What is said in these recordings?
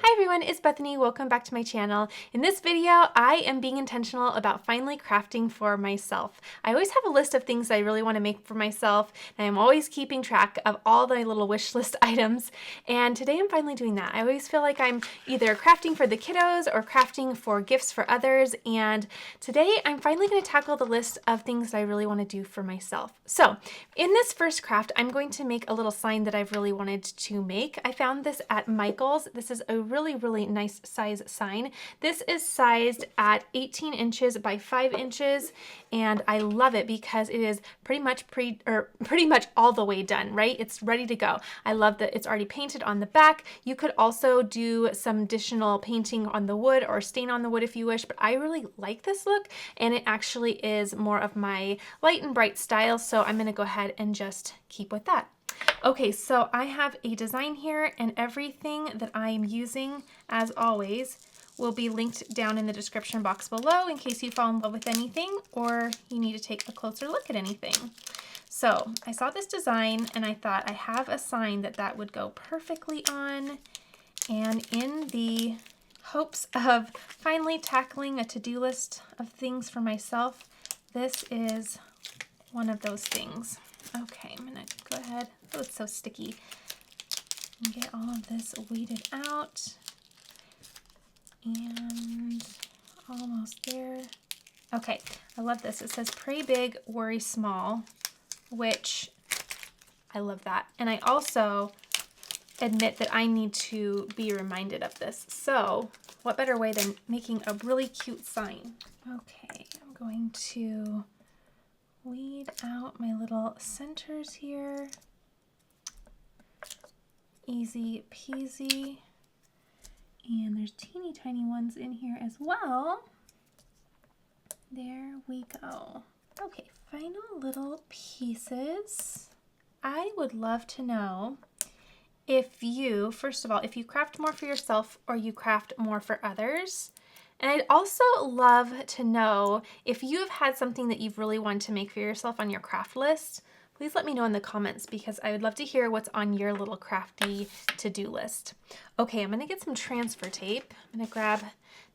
Hi everyone, it's Bethany. Welcome back to my channel. In this video, I am being intentional about finally crafting for myself. I always have a list of things I really want to make for myself, and I'm always keeping track of all the little wish list items, and today I'm finally doing that. I always feel like I'm either crafting for the kiddos or crafting for gifts for others, and today I'm finally going to tackle the list of things I really want to do for myself. So in this first craft, I'm going to make a little sign that I've really wanted to make. I found this at Michael's. This is a really nice size sign. This is sized at 18 inches by 5 inches, and I love it because it is pretty much all the way done, right? It's ready to go. I love that it's already painted on the back. You could also do some additional painting on the wood or stain on the wood if you wish, but I really like this look, and it actually is more of my light and bright style, so I'm going to go ahead and just keep with that. Okay, so I have a design here, and everything that I am using, as always, will be linked down in the description box below in case you fall in love with anything or you need to take a closer look at anything. So I saw this design and I thought I have a sign that would go perfectly on, and in the hopes of finally tackling a to-do list of things for myself, this is one of those things. Okay, I'm gonna go ahead. Oh, it's so sticky. And get all of this weeded out. And almost there. Okay, I love this. It says pray big, worry small, which I love that. And I also admit that I need to be reminded of this. So what better way than making a really cute sign? Okay, I'm going to weed out my little centers here. Easy peasy. And there's teeny tiny ones in here as well. There we go. Okay, final little pieces. I would love to know if you, first of all, if you craft more for yourself or you craft more for others. And I'd also love to know if you have had something that you've really wanted to make for yourself on your craft list. Please let me know in the comments because I would love to hear what's on your little crafty to-do list. Okay, I'm gonna get some transfer tape. I'm gonna grab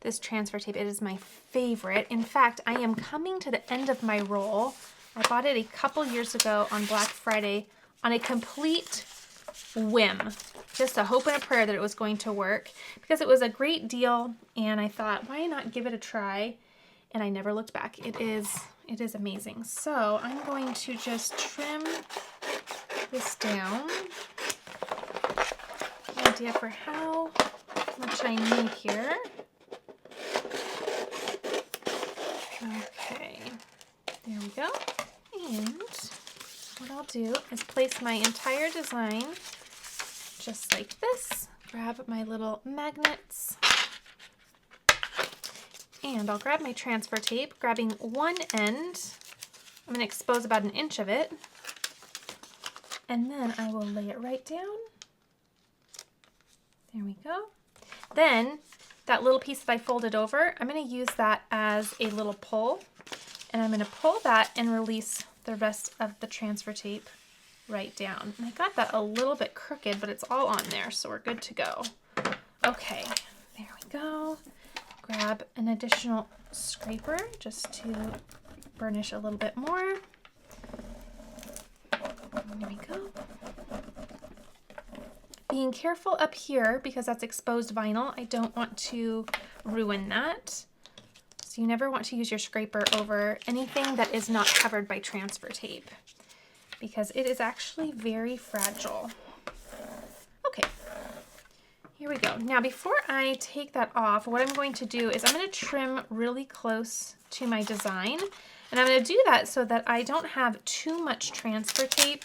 this transfer tape. It is my favorite. In fact, I am coming to the end of my roll. I bought it a couple years ago on Black Friday on a complete whim. Just a hope and a prayer that it was going to work because it was a great deal, and I thought, why not give it a try? And I never looked back. It is amazing. So I'm going to just trim this down. An idea for how much I need here. Okay, there we go. And what I'll do is place my entire design just like this. Grab my little magnets. And I'll grab my transfer tape, grabbing one end. I'm going to expose about 1 inch of it. And then I will lay it right down. There we go. Then that little piece that I folded over, I'm going to use that as a little pull. And I'm going to pull that and release the rest of the transfer tape right down. And I got that a little bit crooked, but it's all on there, so we're good to go. Okay, there we go. Grab an additional scraper just to burnish a little bit more. There we go. Being careful up here because that's exposed vinyl. I don't want to ruin that. So you never want to use your scraper over anything that is not covered by transfer tape because it is actually very fragile. Okay. Here we go. Now before I take that off, what I'm going to do is I'm going to trim really close to my design, and I'm going to do that so that I don't have too much transfer tape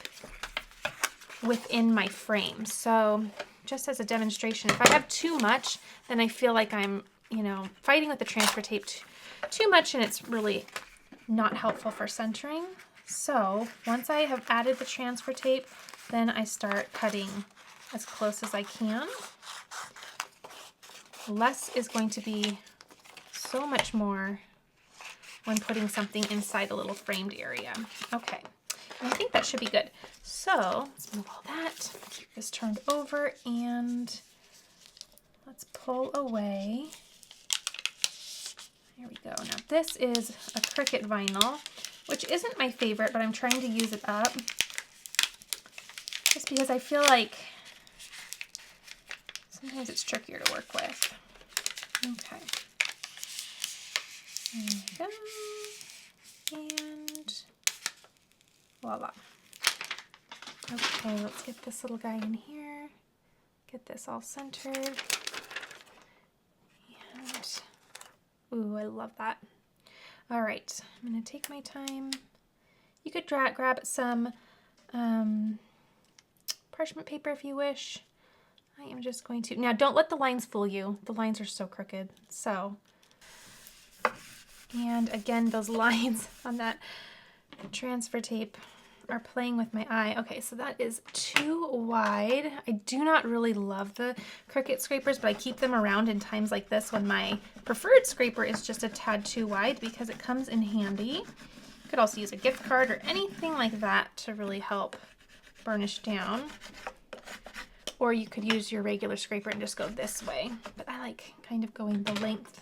within my frame. So just as a demonstration, if I have too much, then I feel like I'm, fighting with the transfer tape too much, and it's really not helpful for centering. So once I have added the transfer tape, then I start cutting as close as I can. Less is going to be so much more when putting something inside a little framed area. Okay, and I think that should be good. So let's move all that, keep this turned over, and let's pull away. Here we go. Now this is a Cricut vinyl, which isn't my favorite, but I'm trying to use it up just because I feel like sometimes it's trickier to work with. Okay. There we go. And voila. Okay, let's get this little guy in here. Get this all centered. And, ooh, I love that. All right, I'm gonna take my time. You could grab some parchment paper if you wish. I am just going to, now don't let the lines fool you. The lines are so crooked, so. And again, those lines on that transfer tape are playing with my eye. Okay, so that is too wide. I do not really love the Cricut scrapers, but I keep them around in times like this when my preferred scraper is just a tad too wide because it comes in handy. You could also use a gift card or anything like that to really help burnish down. Or you could use your regular scraper and just go this way. But I like kind of going the length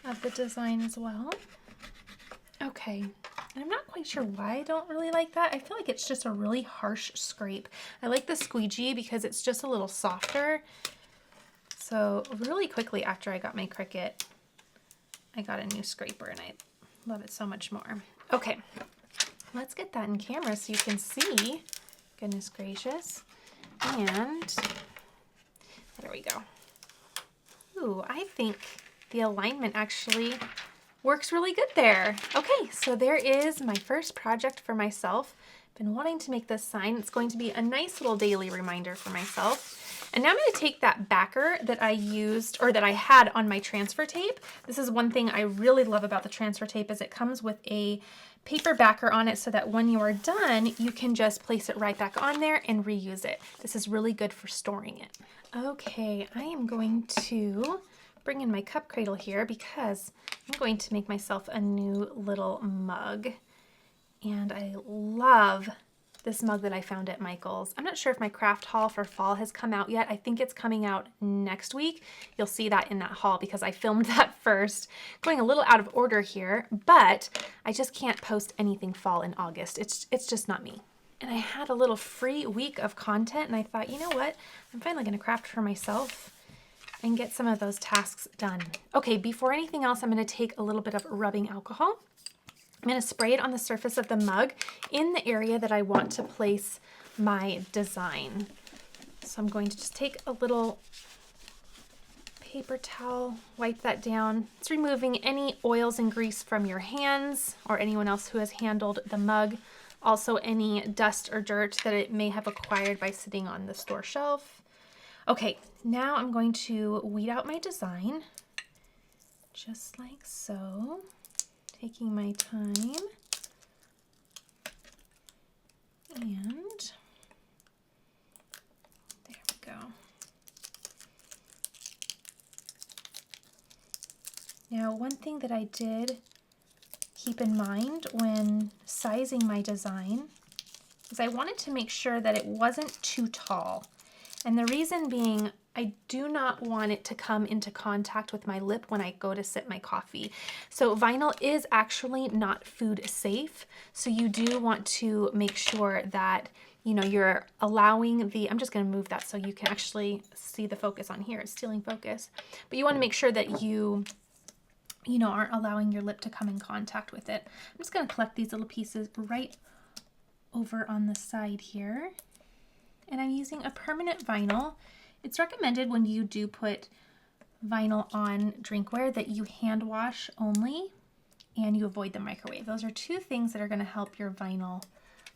of the design as well. Okay. And I'm not quite sure why I don't really like that. I feel like it's just a really harsh scrape. I like the squeegee because it's just a little softer. So really quickly after I got my Cricut, I got a new scraper and I love it so much more. Okay, let's get that in camera so you can see. Goodness gracious. And there we go. Ooh, I think the alignment actually works really good there. Okay, so there is my first project for myself. Been wanting to make this sign. It's going to be a nice little daily reminder for myself. And now I'm going to take that backer that I used, or that I had on my transfer tape. This is one thing I really love about the transfer tape is it comes with a paper backer on it so that when you are done, you can just place it right back on there and reuse it. This is really good for storing it. Okay, I am going to bring in my cup cradle here because I'm going to make myself a new little mug. And I love this mug that I found at Michael's. I'm not sure if my craft haul for fall has come out yet. I think it's coming out next week. You'll see that in that haul because I filmed that first. Going a little out of order here, but I just can't post anything fall in August. It's just not me. And I had a little free week of content and I thought, you know what? I'm finally gonna craft for myself and get some of those tasks done. Okay, before anything else, I'm gonna take a little bit of rubbing alcohol. I'm gonna spray it on the surface of the mug in the area that I want to place my design. So I'm going to just take a little paper towel, wipe that down. It's removing any oils and grease from your hands or anyone else who has handled the mug. Also any dust or dirt that it may have acquired by sitting on the store shelf. Okay, now I'm going to weed out my design, just like so. Taking my time, and there we go. Now, one thing that I did keep in mind when sizing my design is I wanted to make sure that it wasn't too tall. And the reason being, I do not want it to come into contact with my lip when I go to sip my coffee. So vinyl is actually not food safe. So you do want to make sure that, you know, you're allowing the, I'm just going to move that so you can actually see the focus on here. It's stealing focus. But you want to make sure that you know, aren't allowing your lip to come in contact with it. I'm just going to collect these little pieces right over on the side here. And I'm using a permanent vinyl. It's recommended when you do put vinyl on drinkware that you hand wash only and you avoid the microwave. Those are two things that are going to help your vinyl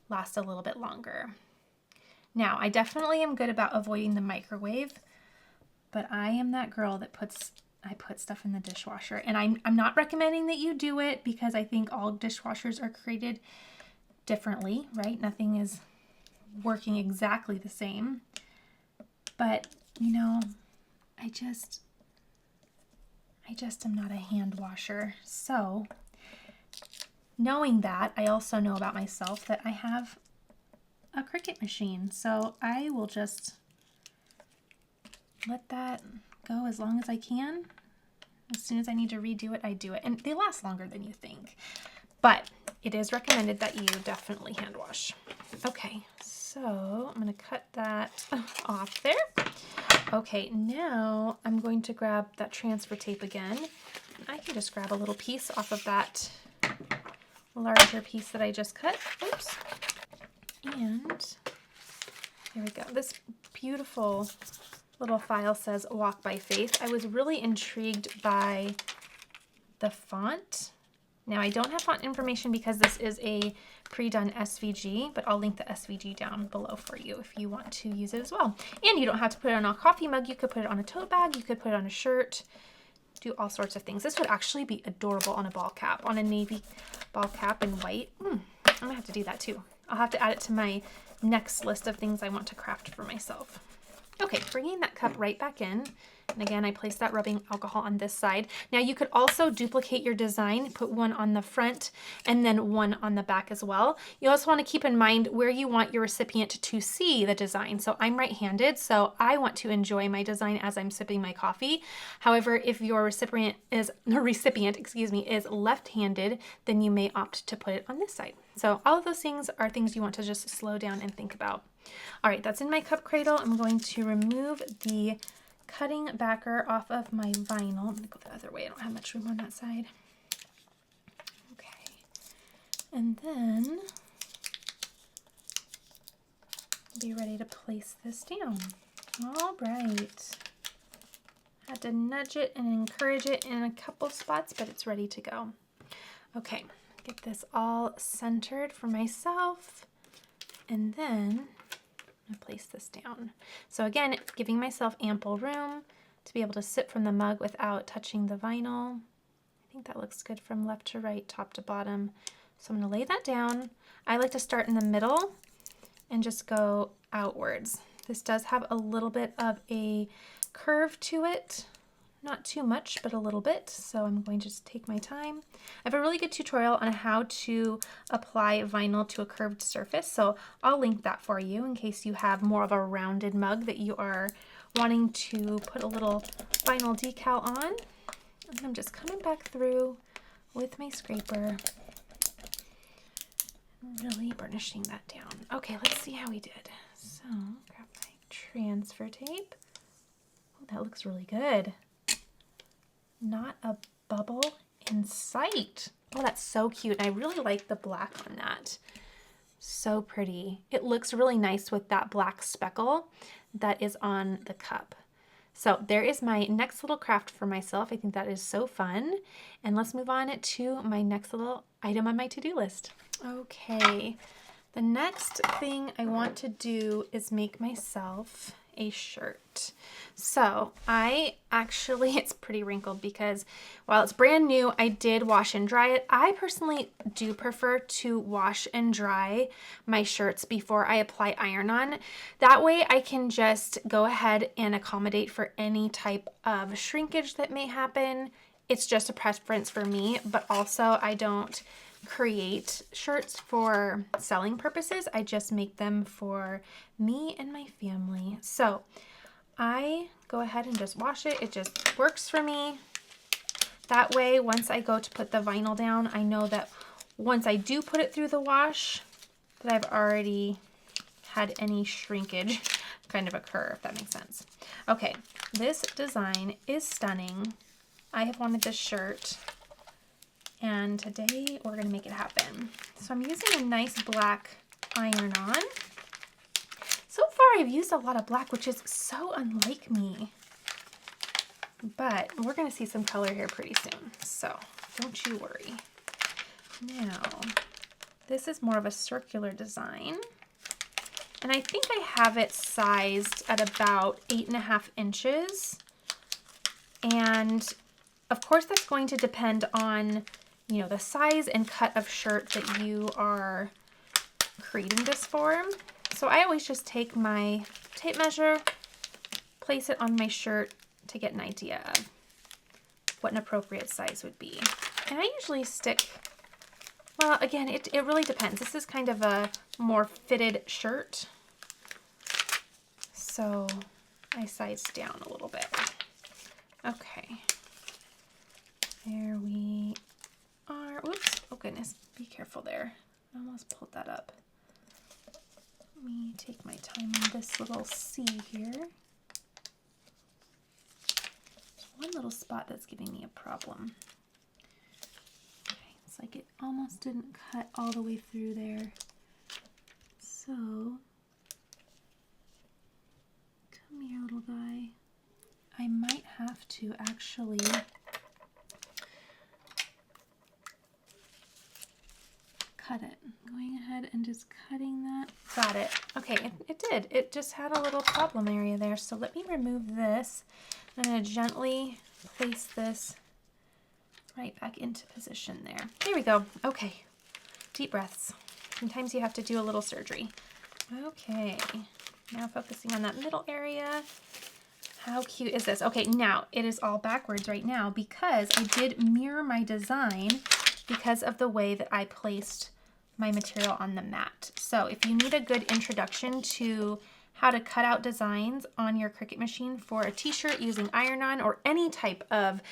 last a little bit longer. Now, I definitely am good about avoiding the microwave, but I am that girl that I put stuff in the dishwasher. And I'm not recommending that you do it because I think all dishwashers are created differently, right? Nothing is working exactly the same. But, you know, I just am not a hand washer. So, knowing that, I also know about myself that I have a Cricut machine. So I will just let that go as long as I can. As soon as I need to redo it, I do it. And they last longer than you think. But it is recommended that you definitely hand wash. Okay, so I'm going to cut that off there. Okay, now I'm going to grab that transfer tape again. I can just grab a little piece off of that larger piece that I just cut. Oops. And there we go. This beautiful little file says Walk by Faith. I was really intrigued by the font. Now I don't have font information because this is a pre-done SVG, but I'll link the SVG down below for you if you want to use it as well. And you don't have to put it on a coffee mug. You could put it on a tote bag. You could put it on a shirt. Do all sorts of things. This would actually be adorable on a ball cap, on a navy ball cap in white. I'm gonna have to do that too. I'll have to add it to my next list of things I want to craft for myself. Okay, bringing that cup right back in. And again, I placed that rubbing alcohol on this side. Now you could also duplicate your design, put one on the front and then one on the back as well. You also want to keep in mind where you want your recipient to see the design. So I'm right-handed, so I want to enjoy my design as I'm sipping my coffee. However, if your recipient is left-handed, then you may opt to put it on this side. So all of those things are things you want to just slow down and think about. All right, that's in my cup cradle. I'm going to remove the cutting backer off of my vinyl. I'm gonna go the other way. I don't have much room on that side. Okay. And then be ready to place this down. All right. Had to nudge it and encourage it in a couple spots, but it's ready to go. Okay, get this all centered for myself. And then I'm gonna place this down. So again, giving myself ample room to be able to sip from the mug without touching the vinyl. I think that looks good from left to right, top to bottom. So I'm gonna lay that down. I like to start in the middle and just go outwards. This does have a little bit of a curve to it. Not too much, but a little bit. So I'm going to just take my time. I have a really good tutorial on how to apply vinyl to a curved surface. So I'll link that for you in case you have more of a rounded mug that you are wanting to put a little vinyl decal on. And I'm just coming back through with my scraper, really burnishing that down. Okay, let's see how we did. So grab my transfer tape. Oh, that looks really good. Not a bubble in sight. Oh, that's so cute. I really like the black on that. So pretty. It looks really nice with that black speckle that is on the cup. So there is my next little craft for myself. I think that is so fun. And let's move on to my next little item on my to-do list. Okay, the next thing I want to do is make myself a shirt. So it's pretty wrinkled because while it's brand new, I did wash and dry it. I personally do prefer to wash and dry my shirts before I apply iron on. That way I can just go ahead and accommodate for any type of shrinkage that may happen. It's just a preference for me, but also I don't create shirts for selling purposes. I just make them for me and my family. So I go ahead and just wash it. It just works for me. That way, once I go to put the vinyl down, I know that once I do put it through the wash, that I've already had any shrinkage kind of occur, if that makes sense. Okay, this design is stunning. I have wanted this shirt, and today we're gonna make it happen. So I'm using a nice black iron-on. So far I've used a lot of black, which is so unlike me. But we're gonna see some color here pretty soon, so don't you worry. Now, this is more of a circular design. And I think I have it sized at about 8.5 inches. And of course that's going to depend on the size and cut of shirt that you are creating this for. So I always just take my tape measure, place it on my shirt to get an idea of what an appropriate size would be. And I usually stick, well, again, it really depends. This is kind of a more fitted shirt, so I sized down a little bit. Okay. There we are. Oops. Oh goodness. Be careful there. I almost pulled that up. Let me take my time on this little C here. There's one little spot that's giving me a problem. Okay, it's like it almost didn't cut all the way through there. So, come here, little guy. I might have to actually cut it. Going ahead and just cutting that. Got it. Okay, it did. It just had a little problem area there. So let me remove this. I'm going to gently place this right back into position there. There we go. Okay. Deep breaths. Sometimes you have to do a little surgery. Okay. Now focusing on that middle area. How cute is this? Okay, now it is all backwards right now because I did mirror my design because of the way that I placed my material on the mat. So if you need a good introduction to how to cut out designs on your Cricut machine for a t-shirt using iron-on or any type of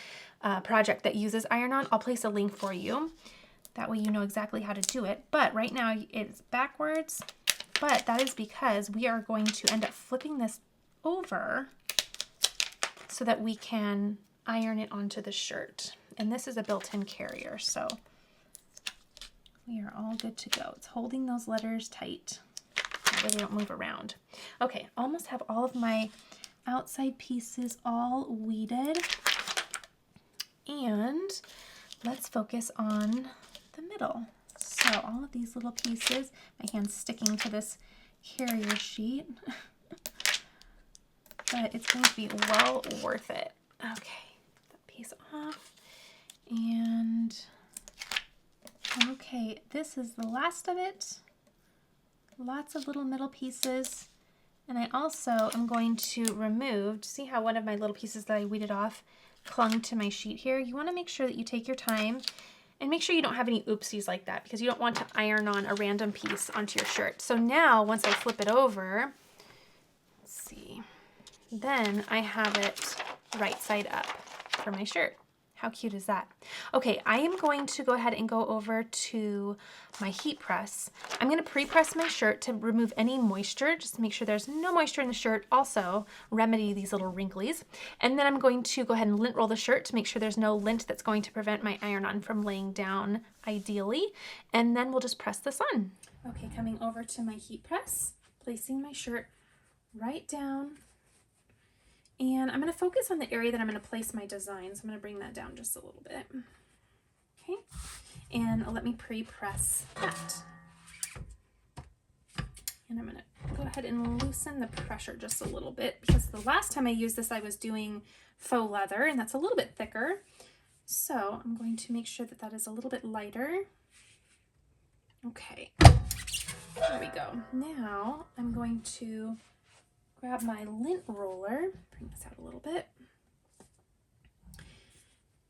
project that uses iron-on, I'll place a link for you. That way you know exactly how to do it. But right now it's backwards, but that is because we are going to end up flipping this over so that we can iron it onto the shirt. And this is a built-in carrier, so we are all good to go. It's holding those letters tight so they don't move around. Okay, almost have all of my outside pieces all weeded. And let's focus on the middle. So all of these little pieces, my hand's sticking to this carrier sheet. But it's going to be well worth it. Okay, that piece off. And okay, this is the last of it. Lots of little middle pieces. And I also am going to remove, see how one of my little pieces that I weeded off clung to my sheet here? You want to make sure that you take your time and make sure you don't have any oopsies like that because you don't want to iron on a random piece onto your shirt. So now, once I flip it over, let's see. Then I have it right side up for my shirt. How cute is that? Okay, I am going to go ahead and go over to my heat press. I'm going to pre-press my shirt to remove any moisture, just to make sure there's no moisture in the shirt. Also, remedy these little wrinklies. And then I'm going to go ahead and lint roll the shirt to make sure there's no lint that's going to prevent my iron-on from laying down ideally. And then we'll just press this on. Okay, coming over to my heat press, placing my shirt right down. And I'm going to focus on the area that I'm going to place my design. So I'm going to bring that down just a little bit. Okay. And let me pre-press that. And I'm going to go ahead and loosen the pressure just a little bit because the last time I used this, I was doing faux leather and that's a little bit thicker. So I'm going to make sure that that is a little bit lighter. Okay. There we go. Now I'm going to grab my lint roller, bring this out a little bit,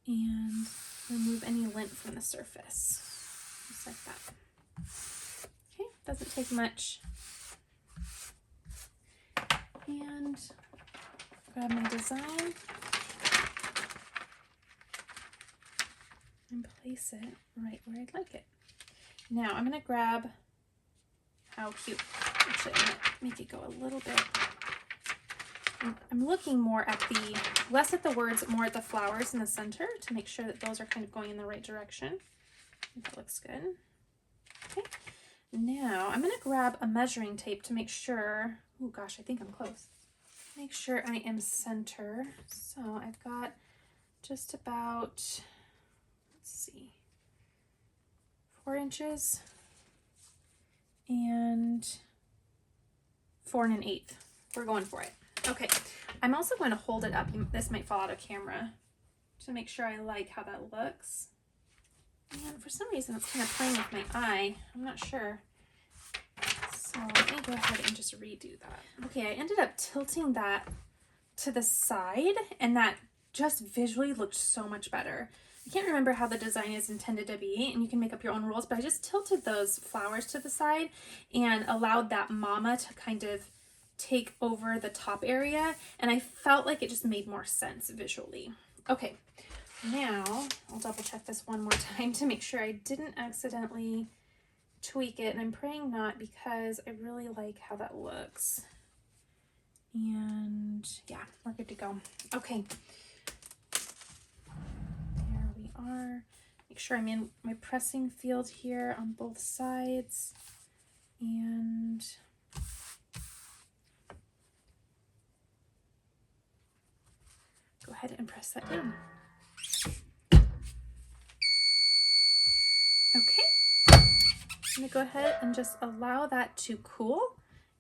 and remove any lint from the surface, just like that. Okay, doesn't take much. And grab my design and place it right where I'd like it. Now I'm going to grab, how cute, actually I'm going to make it go a little bit. I'm looking more at the, less at the words, more at the flowers in the center to make sure that those are kind of going in the right direction. I think that looks good. Okay, now I'm going to grab a measuring tape to make sure, oh gosh, I think I'm close. Make sure I am center. So I've got just about, let's see, 4 inches and 4 1/8. We're going for it. Okay, I'm also going to hold it up. This might fall out of camera to make sure I like how that looks. And for some reason, it's kind of playing with my eye. I'm not sure. So let me go ahead and just redo that. Okay, I ended up tilting that to the side, and that just visually looked so much better. I can't remember how the design is intended to be, and you can make up your own rules, but I just tilted those flowers to the side and allowed that mama to kind of take over the top area, and I felt like it just made more sense visually. Okay, now I'll double check this one more time to make sure I didn't accidentally tweak it, and I'm praying not, because I really like how that looks. And yeah, we're good to go. Okay, there we are. Make sure I'm in my pressing field here on both sides, and go ahead and press that down. Okay, I'm gonna go ahead and just allow that to cool,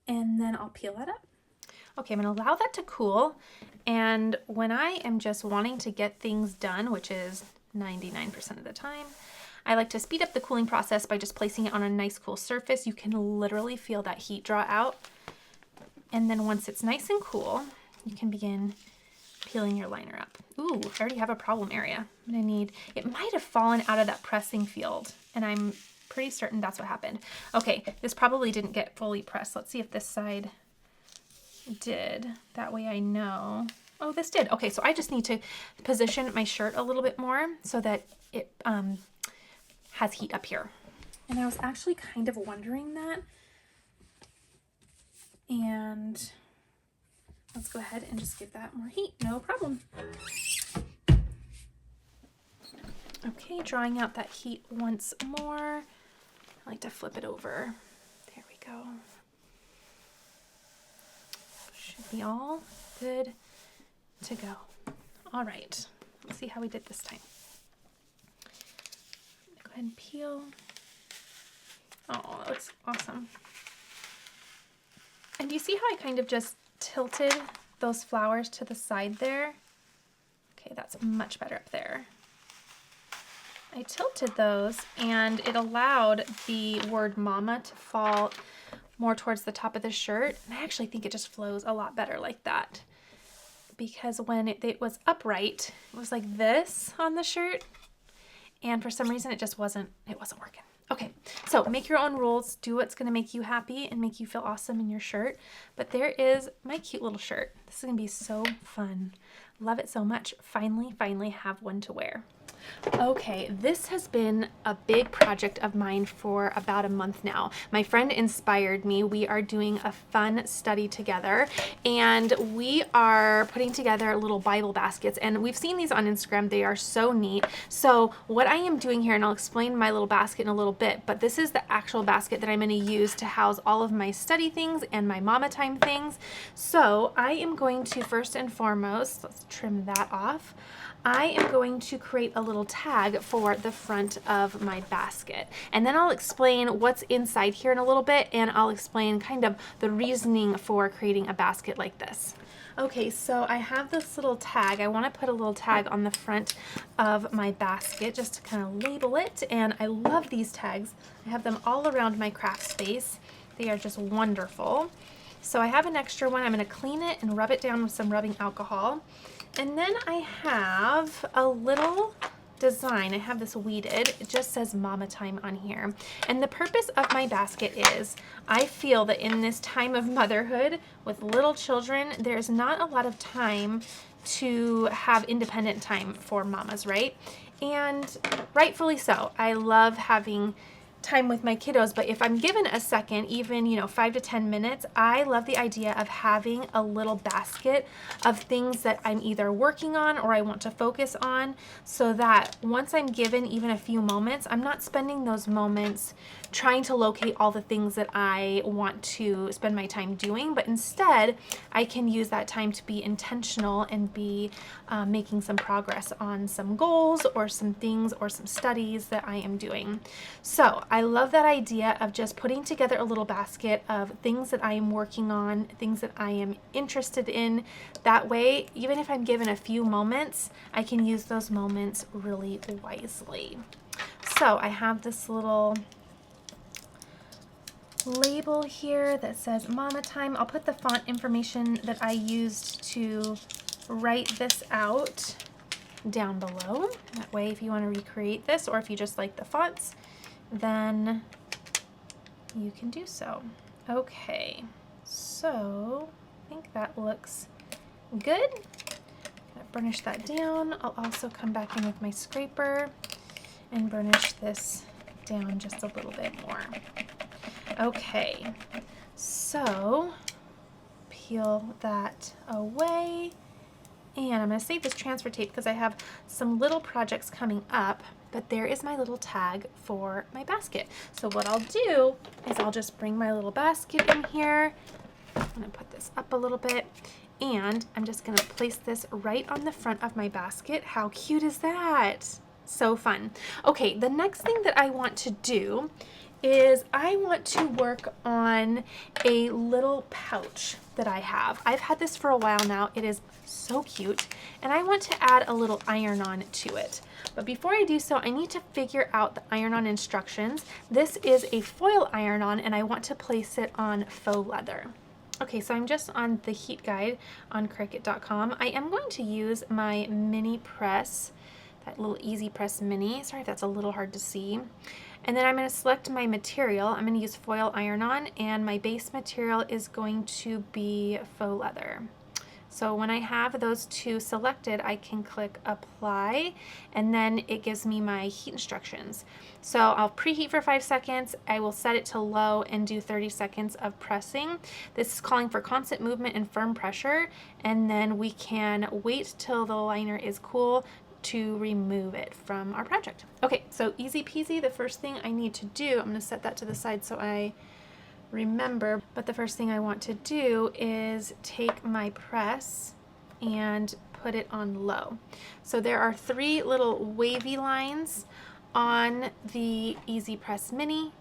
and then I'll peel that up. Okay, I'm gonna allow that to cool, and when I am just wanting to get things done, which is 99% of the time, I like to speed up the cooling process by just placing it on a nice cool surface. You can literally feel that heat draw out, and then once it's nice and cool, you can begin peeling your liner up. Ooh, I already have a problem area. I'm gonna need, it might have fallen out of that pressing field, and I'm pretty certain that's what happened. Okay, this probably didn't get fully pressed. Let's see if this side did. That way I know. Oh, this did. Okay, so I just need to position my shirt a little bit more so that it has heat up here. And I was actually kind of wondering that. And let's go ahead and just give that more heat. No problem. Okay, drawing out that heat once more. I like to flip it over. There we go. Should be all good to go. All right, let's see how we did this time. Go ahead and peel. Oh, that looks awesome. And do you see how I kind of just tilted those flowers to the side there? Okay, that's much better up there. I tilted those, and it allowed the word mama to fall more towards the top of the shirt. And I actually think it just flows a lot better like that, because when it was upright, it was like this on the shirt, and for some reason it wasn't working. Okay, so make your own rules. Do what's gonna make you happy and make you feel awesome in your shirt. But there is my cute little shirt. This is gonna be so fun. Love it so much. Finally have one to wear. Okay, this has been a big project of mine for about a month now. My friend inspired me. We are doing a fun study together, and we are putting together little Bible baskets, and we've seen these on Instagram. They are so neat. So what I am doing here, and I'll explain my little basket in a little bit, but this is the actual basket that I'm going to use to house all of my study things and my mama time things. So I am going to, first and foremost, let's trim that off. I am going to create a little tag for the front of my basket, and then I'll explain what's inside here in a little bit, and I'll explain kind of the reasoning for creating a basket like this. Okay, so I have this little tag. I want to put a little tag on the front of my basket just to kind of label it, and I love these tags. I have them all around my craft space. They are just wonderful. So I have an extra one. I'm going to clean it and rub it down with some rubbing alcohol. And then I have a little design. I have this weeded. It just says Mama Time on here. And the purpose of my basket is, I feel that in this time of motherhood with little children, there's not a lot of time to have independent time for mamas, right? And rightfully so. I love having time with my kiddos, but if I'm given a second, even 5 to 10 minutes, I love the idea of having a little basket of things that I'm either working on or I want to focus on, so that once I'm given even a few moments, I'm not spending those moments trying to locate all the things that I want to spend my time doing, but instead I can use that time to be intentional and be making some progress on some goals or some things or some studies that I am doing. So I love that idea of just putting together a little basket of things that I am working on, things that I am interested in. That way, even if I'm given a few moments, I can use those moments really wisely. So I have this little label here that says Mama Time. I'll put the font information that I used to write this out down below. That way, if you want to recreate this, or if you just like the fonts, then you can do so. Okay, So I think that looks good. I'm gonna burnish that down. I'll also come back in with my scraper and burnish this down just a little bit more. Okay, so peel that away. And I'm going to save this transfer tape because I have some little projects coming up, but there is my little tag for my basket. So what I'll do is I'll just bring my little basket in here. I'm going to put this up a little bit, and I'm just going to place this right on the front of my basket. How cute is that? So fun. Okay, the next thing that I want to do is I want to work on a little pouch that I have. I've had this for a while now. It is so cute, and I want to add a little iron-on to it. But before I do so, I need to figure out the iron-on instructions. This is a foil iron-on, and I want to place it on faux leather. Okay, so I'm just on the heat guide on Cricut.com. I am going to use my mini press, that little Easy Press Mini. Sorry if that's a little hard to see. And then I'm going to select my material. I'm going to use foil iron-on, and my base material is going to be faux leather. So when I have those two selected, I can click apply, and then it gives me my heat instructions. So I'll preheat for 5 seconds. I will set it to low and do 30 seconds of pressing. This is calling for constant movement and firm pressure, and then we can wait till the liner is cool to remove it from our project. Okay, so easy peasy. The first thing I need to do, I'm going to set that to the side so I remember, but the first thing I want to do is take my press and put it on low. So there are 3 little wavy lines on the Easy Press Mini.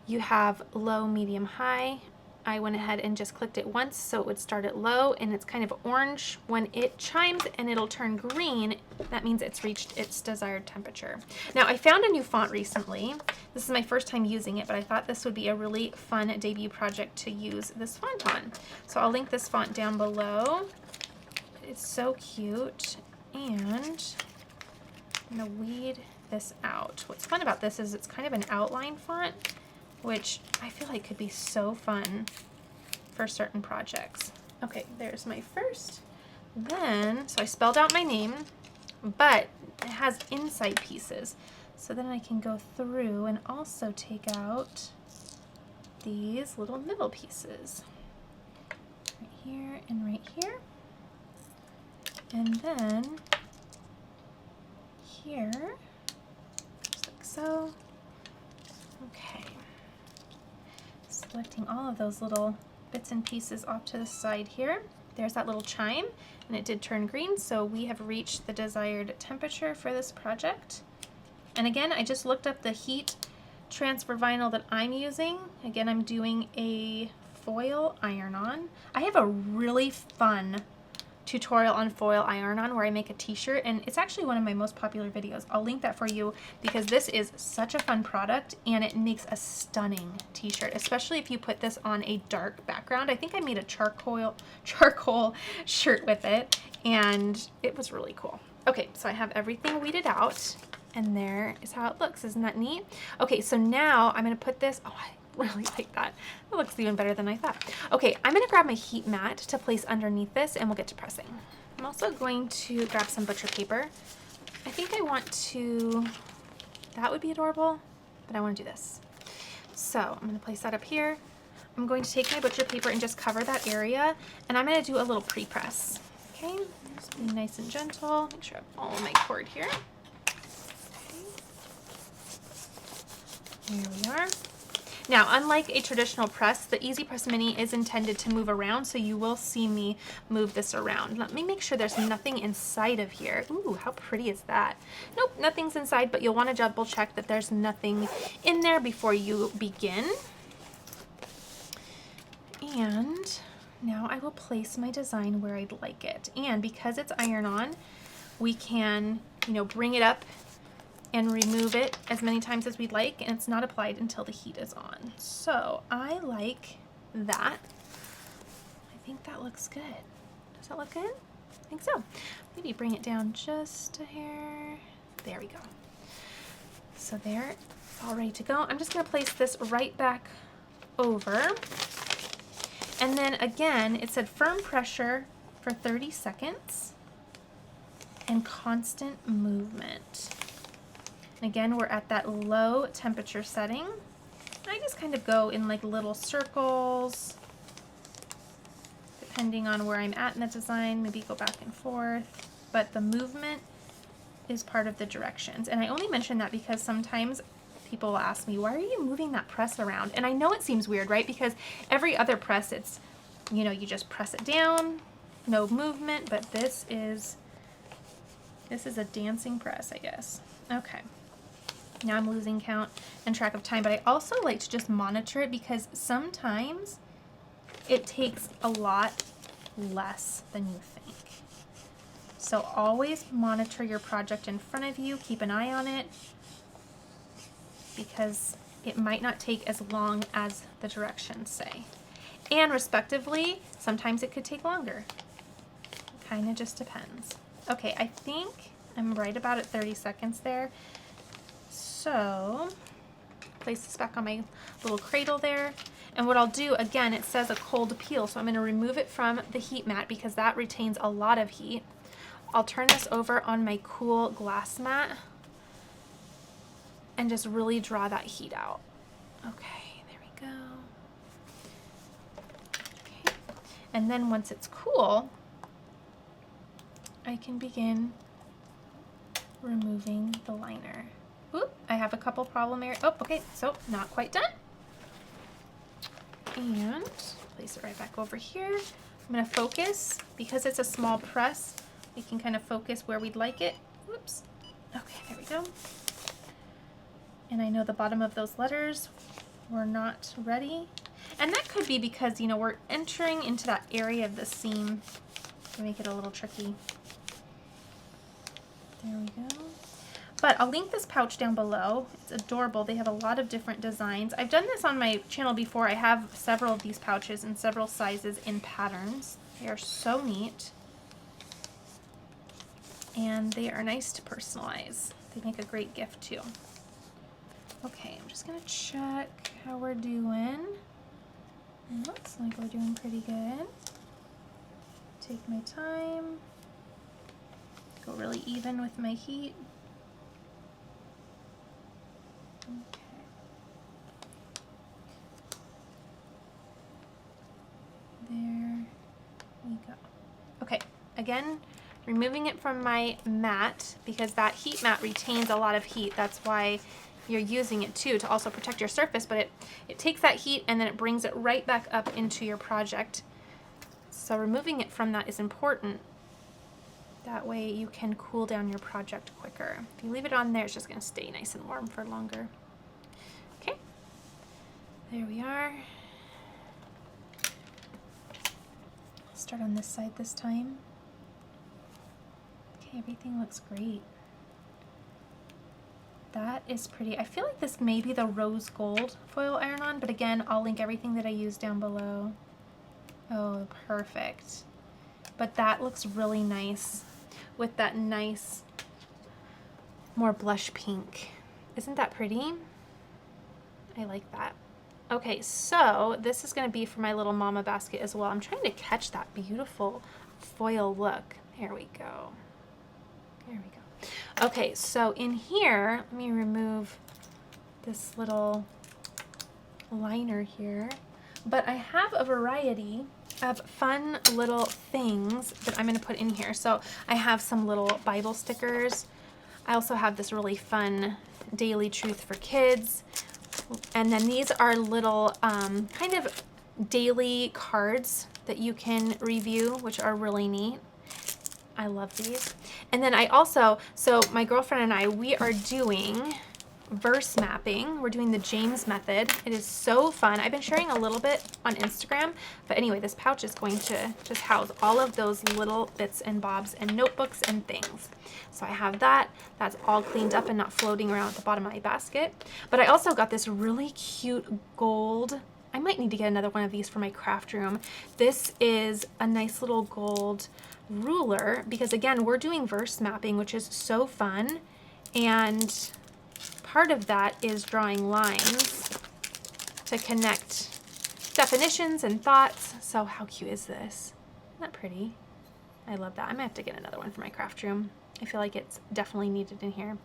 You have low, medium, high. I went ahead and just clicked it once so it would start at low, and it's kind of orange. When it chimes and it'll turn green, that means it's reached its desired temperature. Now, I found a new font recently. This is my first time using it, but I thought this would be a really fun debut project to use this font on. So I'll link this font down below. It's so cute, and I'm gonna weed this out. What's fun about this is it's kind of an outline font, which I feel like could be so fun for certain projects. Okay, there's my first. Then, so I spelled out my name, but it has inside pieces. So then I can go through and also take out these little middle pieces. Right here and right here. And then here, just like so. Okay. Selecting all of those little bits and pieces off to the side here. There's that little chime, and it did turn green, so we have reached the desired temperature for this project. And again, I just looked up the heat transfer vinyl that I'm using. Again, I'm doing a foil iron-on. I have a really fun tutorial on foil iron-on where I make a t-shirt, and it's actually one of my most popular videos. I'll link that for you because this is such a fun product, and it makes a stunning t-shirt, especially if you put this on a dark background. I think I made a charcoal shirt with it, and it was really cool. Okay, so I have everything weeded out, and there is how it looks. Isn't that neat? Okay, so now I'm going to put this, oh, I really like that. It looks even better than I thought. Okay, I'm going to grab my heat mat to place underneath this, and we'll get to pressing. I'm also going to grab some butcher paper. I think I want to, that would be adorable, but I want to do this. So I'm going to place that up here. I'm going to take my butcher paper and just cover that area, and I'm going to do a little pre-press. Okay, just be nice and gentle. Make sure I have all my cord here. Okay. Here we are. Now, unlike a traditional press, the Easy Press Mini is intended to move around, so you will see me move this around. Let me make sure there's nothing inside of here. Ooh, how pretty is that? Nope, nothing's inside, but you'll want to double check that there's nothing in there before you begin. And now I will place my design where I'd like it. And because it's iron-on, we can, bring it up and remove it as many times as we'd like, and it's not applied until the heat is on. So I like that. I think that looks good. Does that look good? I think so. Maybe bring it down just a hair. There we go. So there, it's all ready to go. I'm just gonna place this right back over. And then again, it said firm pressure for 30 seconds and constant movement. And again, we're at that low temperature setting. I just kind of go in like little circles, depending on where I'm at in the design, maybe go back and forth, but the movement is part of the directions. And I only mention that because sometimes people will ask me, why are you moving that press around? And I know it seems weird, right? Because every other press, it's, you know, you just press it down, no movement, but this is a dancing press, I guess. Okay. Now I'm losing count and track of time, but I also like to just monitor it because sometimes it takes a lot less than you think. So always monitor your project in front of you, keep an eye on it, because it might not take as long as the directions say. And respectively, sometimes it could take longer. Kind of just depends. Okay, I think I'm right about at 30 seconds there. So, place this back on my little cradle there. And what I'll do, again, it says a cold peel, so I'm going to remove it from the heat mat because that retains a lot of heat. I'll turn this over on my cool glass mat and just really draw that heat out. Okay, there we go. Okay. And then once it's cool, I can begin removing the liner. Oop, I have a couple problem areas. Oh, okay, so not quite done. And place it right back over here. I'm gonna focus, because it's a small press, we can kind of focus where we'd like it. Whoops. Okay, there we go. And I know the bottom of those letters were not ready. And that could be because, you know, we're entering into that area of the seam to make it a little tricky. There we go. But I'll link this pouch down below. It's adorable. They have a lot of different designs. I've done this on my channel before. I have several of these pouches in several sizes in patterns. They are so neat. And they are nice to personalize. They make a great gift too. Okay, I'm just gonna check how we're doing. Looks like we're doing pretty good. Take my time. Go really even with my heat. Okay. There we go. Okay, again, removing it from my mat because that heat mat retains a lot of heat. That's why you're using it too, to also protect your surface, but it takes that heat and then it brings it right back up into your project. So removing it from that is important. That way you can cool down your project quicker. If you leave it on there, it's just gonna stay nice and warm for longer. Okay, there we are. Start on this side this time. Okay, everything looks great. That is pretty. I feel like this may be the rose gold foil iron-on, but again, I'll link everything that I use down below. Oh, perfect. But that looks really nice with that nice, more blush pink. Isn't that pretty? I like that. Okay, so this is gonna be for my little mama basket as well. I'm trying to catch that beautiful foil look. There we go. There we go. Okay, so in here, let me remove this little liner here. But I have a variety of fun little things that I'm gonna put in here. So I have some little Bible stickers. I also have this really fun daily truth for kids. And then these are little kind of daily cards that you can review, which are really neat. I love these. And then I also, so my girlfriend and I, we are doing verse mapping. We're doing the James method. It is so fun. I've been sharing a little bit on Instagram, but anyway, this pouch is going to just house all of those little bits and bobs and notebooks and things. So I have that. That's all cleaned up and not floating around at the bottom of my basket. But I also got this really cute gold. I might need to get another one of these for my craft room. This is a nice little gold ruler because again, we're doing verse mapping, which is so fun. And part of that is drawing lines to connect definitions and thoughts. So how cute is this? Isn't that pretty? I love that. I'm gonna have to get another one for my craft room. I feel like it's definitely needed in here.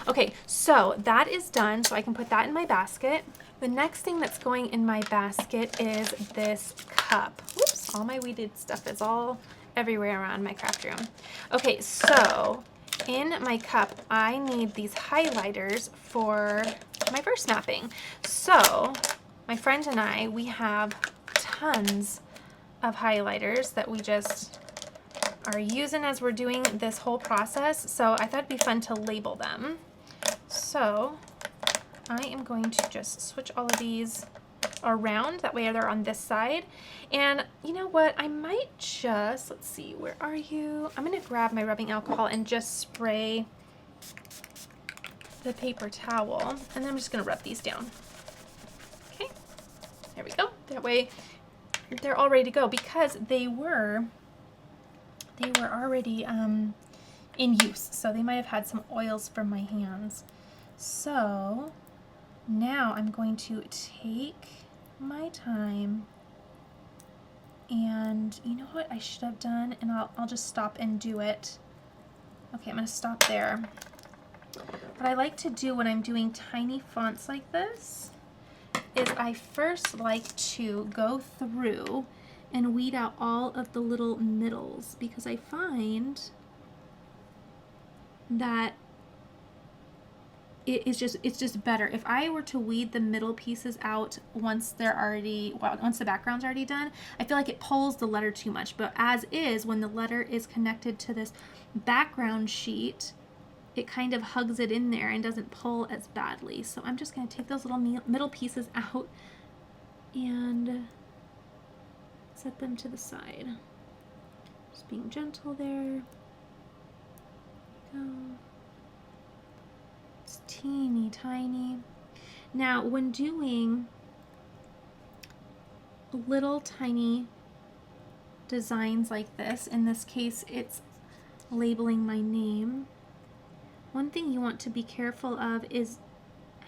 Okay, so that is done, so I can put that in my basket. The next thing that's going in my basket is this cup. Whoops, all my weeded stuff is all everywhere around my craft room. Okay, so in my cup, I need these highlighters for my verse mapping. So my friend and I, we have tons of highlighters that we just are using as we're doing this whole process. So I thought it'd be fun to label them. So I am going to just switch all of these around. That way they're on this side. And you know what? I might just, let's see, where are you? I'm gonna grab my rubbing alcohol and just spray the paper towel. And then I'm just gonna rub these down. Okay, there we go. That way they're all ready to go because they were already in use, so they might have had some oils from my hands. So now I'm going to take my time, and you know what I should have done, and I'll just stop and do it. Okay, I'm gonna stop there. What I like to do when I'm doing tiny fonts like this is I first like to go through and weed out all of the little middles, because I find that it's just better. If I were to weed the middle pieces out once once the background's already done, I feel like it pulls the letter too much. But as is, when the letter is connected to this background sheet, it kind of hugs it in there and doesn't pull as badly. So I'm just going to take those little middle pieces out and set them to the side. Just being gentle there. Go. It's teeny tiny. Now, when doing little tiny designs like this, in this case it's labeling my name, one thing you want to be careful of is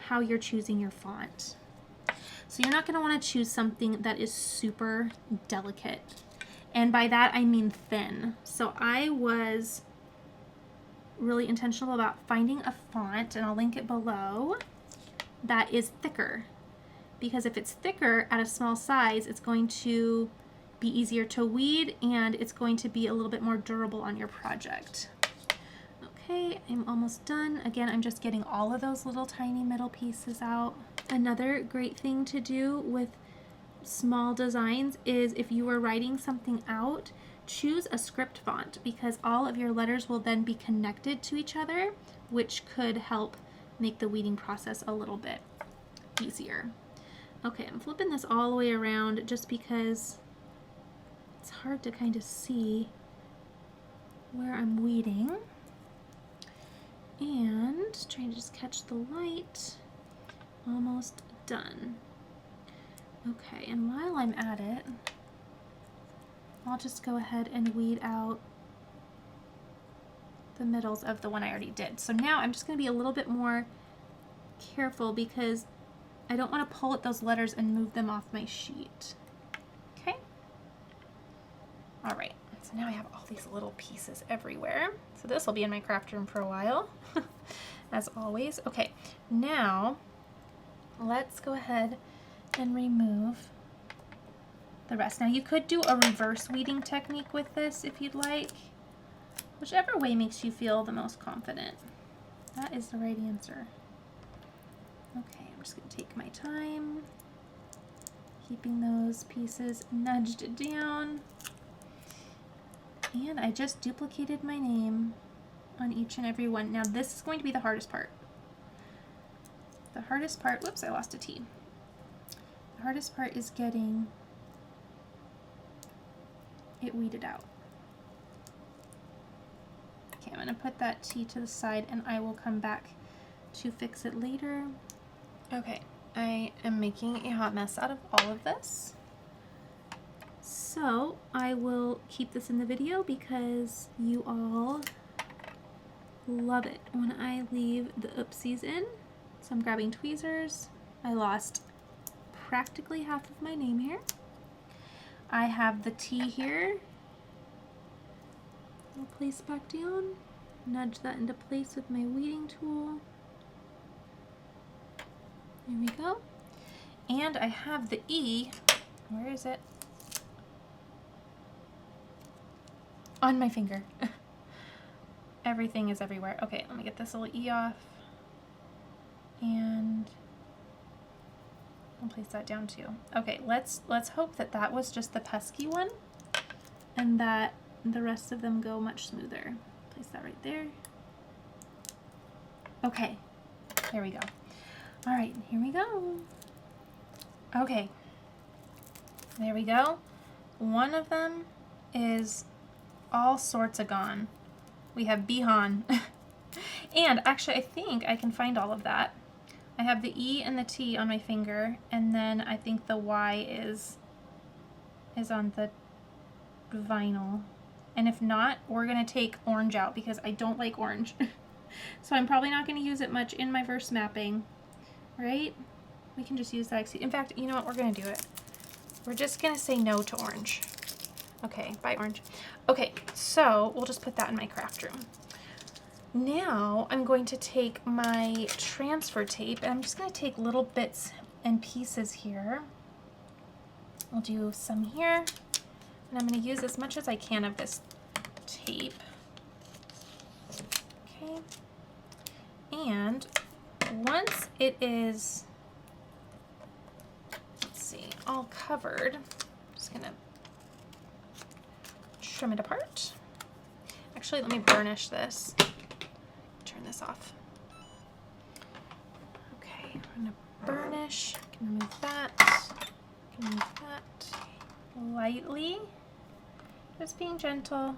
how you're choosing your font. So you're not going to want to choose something that is super delicate. And by that I mean thin. So I was really intentional about finding a font, and I'll link it below, that is thicker. Because if it's thicker at a small size, it's going to be easier to weed, and it's going to be a little bit more durable on your project. Okay, I'm almost done. Again, I'm just getting all of those little tiny middle pieces out. Another great thing to do with small designs is if you are writing something out, choose a script font, because all of your letters will then be connected to each other, which could help make the weeding process a little bit easier. Okay, I'm flipping this all the way around just because it's hard to kind of see where I'm weeding. And trying to just catch the light. Almost done. Okay, and while I'm at it, I'll just go ahead and weed out the middles of the one I already did. So now I'm just going to be a little bit more careful because I don't want to pull at those letters and move them off my sheet. Okay? All right, so now I have all these little pieces everywhere. So this will be in my craft room for a while, as always. Okay, now let's go ahead and remove the rest. Now you could do a reverse weeding technique with this if you'd like. Whichever way makes you feel the most confident. That is the right answer. Okay, I'm just going to take my time, keeping those pieces nudged down. And I just duplicated my name on each and every one. Now this is going to be the hardest part. The hardest part, whoops, I lost a T. The hardest part is getting it weeded out. Okay, I'm going to put that T to the side and I will come back to fix it later. Okay, I am making a hot mess out of all of this. So I will keep this in the video because you all love it when I leave the oopsies in. So I'm grabbing tweezers. I lost practically half of my name here. I have the T here. I'll place back down, nudge that into place with my weeding tool. There we go. And I have the E, where is it? On my finger. Everything is everywhere. Okay, let me get this little E off. And I'll place that down too. Okay, let's hope that that was just the pesky one and that the rest of them go much smoother. Place that right there. Okay, there we go. All right, here we go. Okay, there we go. One of them is all sorts of gone. We have Bihan. And actually, I think I can find all of that. I have the E and the T on my finger, and then I think the Y is on the vinyl. And if not, we're gonna take orange out because I don't like orange. So I'm probably not gonna use it much in my verse mapping, right? We can just use that. In fact, you know what? We're gonna do it. We're just gonna say no to orange. Okay, bye orange. Okay, so we'll just put that in my craft room. Now I'm going to take my transfer tape and I'm just gonna take little bits and pieces here. I'll do some here, and I'm gonna use as much as I can of this tape. Okay, and once it is, let's see, all covered, I'm just gonna trim it apart. Actually, let me burnish this. Turn this off. Okay, I'm gonna burnish. I can remove that. I can remove that lightly. Just being gentle.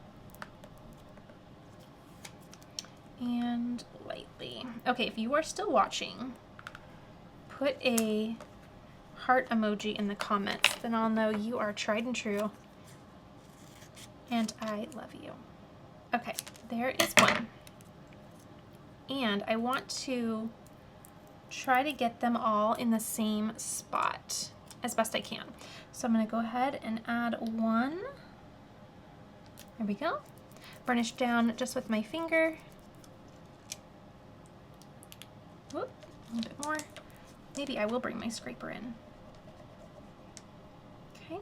And lightly. Okay, if you are still watching, put a heart emoji in the comments. Then I'll know you are tried and true. And I love you. Okay, there is one. And I want to try to get them all in the same spot as best I can. So I'm going to go ahead and add one. There we go. Burnish down just with my finger. Whoop, a little bit more. Maybe I will bring my scraper in. Okay.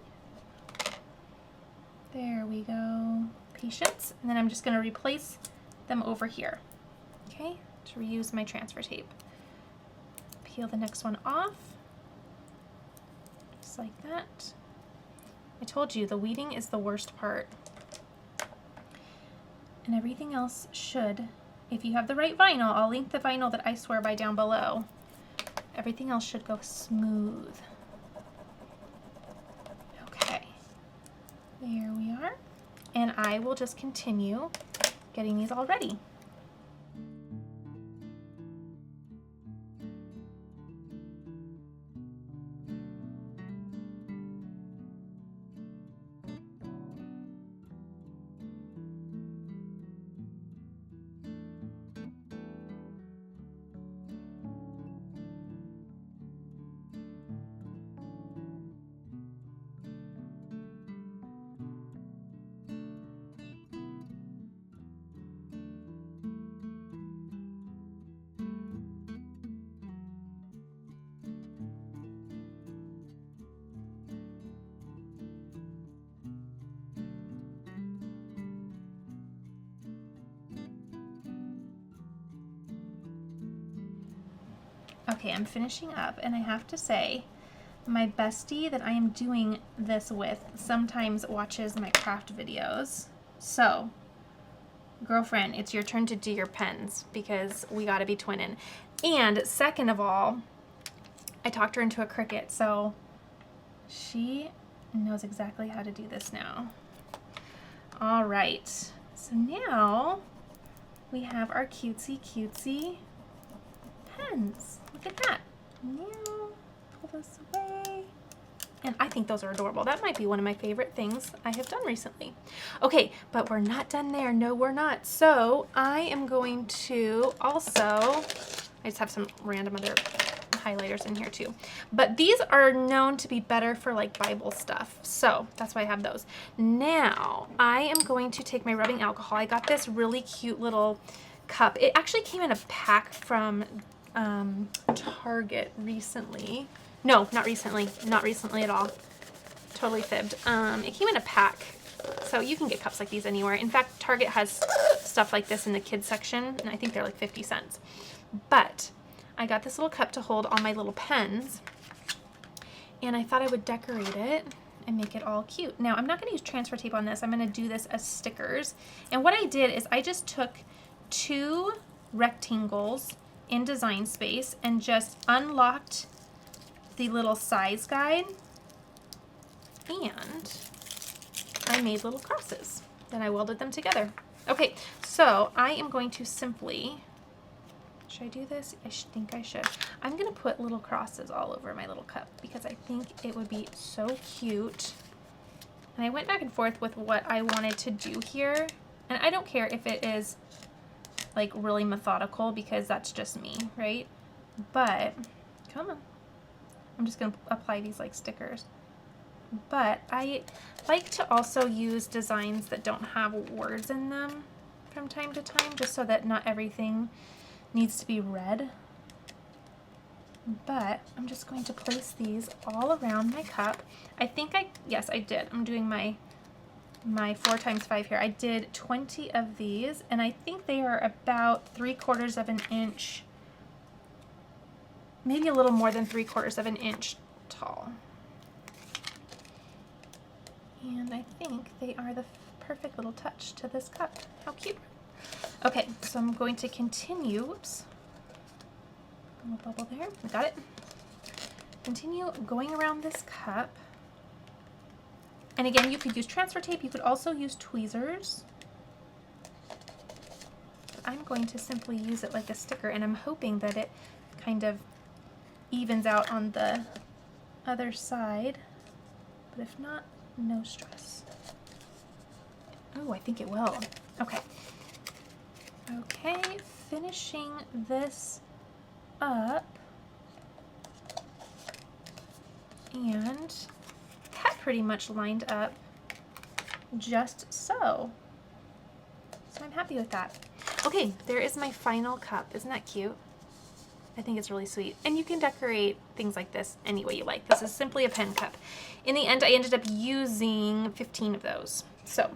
There we go. Patience. And then I'm just going to replace them over here. Okay, to reuse my transfer tape. Peel the next one off, just like that. I told you the weeding is the worst part. And everything else should, if you have the right vinyl, I'll link the vinyl that I swear by down below. Everything else should go smooth. Okay, there we are. And I will just continue getting these all ready. Okay, I'm finishing up, and I have to say, my bestie that I am doing this with sometimes watches my craft videos. So, girlfriend, it's your turn to do your pens because we gotta be twinning. And second of all, I talked her into a Cricut, so she knows exactly how to do this now. All right, so now we have our cutesy pens. Look at that. Now, pull this away. And I think those are adorable. That might be one of my favorite things I have done recently. Okay, but we're not done there. No, we're not. So I am going to also, I just have some random other highlighters in here too. But these are known to be better for like Bible stuff. So that's why I have those. Now I am going to take my rubbing alcohol. I got this really cute little cup. It actually came in a pack from Target recently. No, not recently. Not recently at all. Totally fibbed. It came in a pack. So you can get cups like these anywhere. In fact, Target has stuff like this in the kids section, and I think they're like 50 cents. But I got this little cup to hold all my little pens, and I thought I would decorate it and make it all cute. Now, I'm not going to use transfer tape on this. I'm going to do this as stickers. And what I did is I just took 2 rectangles in Design Space and just unlocked the little size guide, and I made little crosses. Then I welded them together. Okay, so I am going to simply, should I do this? I think I should. I'm gonna put little crosses all over my little cup because I think it would be so cute. And I went back and forth with what I wanted to do here. And I don't care if it is like really methodical because that's just me, right? But, come on. I'm just gonna apply these like stickers. But I like to also use designs that don't have words in them from time to time, just so that not everything needs to be read. But I'm just going to place these all around my cup. I think yes, I did. I'm doing my 4x5 here. I did 20 of these, and I think they are about 3/4 of an inch, maybe a little more than 3/4 of an inch tall. And I think they are the perfect little touch to this cup. How cute. Okay, so I'm going to continue, whoops, a little bubble there, I got it. Continue going around this cup. And again, you could use transfer tape, you could also use tweezers. I'm going to simply use it like a sticker, and I'm hoping that it kind of evens out on the other side. But if not, no stress. Oh, I think it will. Okay. Okay, finishing this up. And that pretty much lined up just so. So I'm happy with that. Okay, there is my final cup. Isn't that cute? I think it's really sweet. And you can decorate things like this any way you like. This is simply a pen cup. In the end, I ended up using 15 of those. So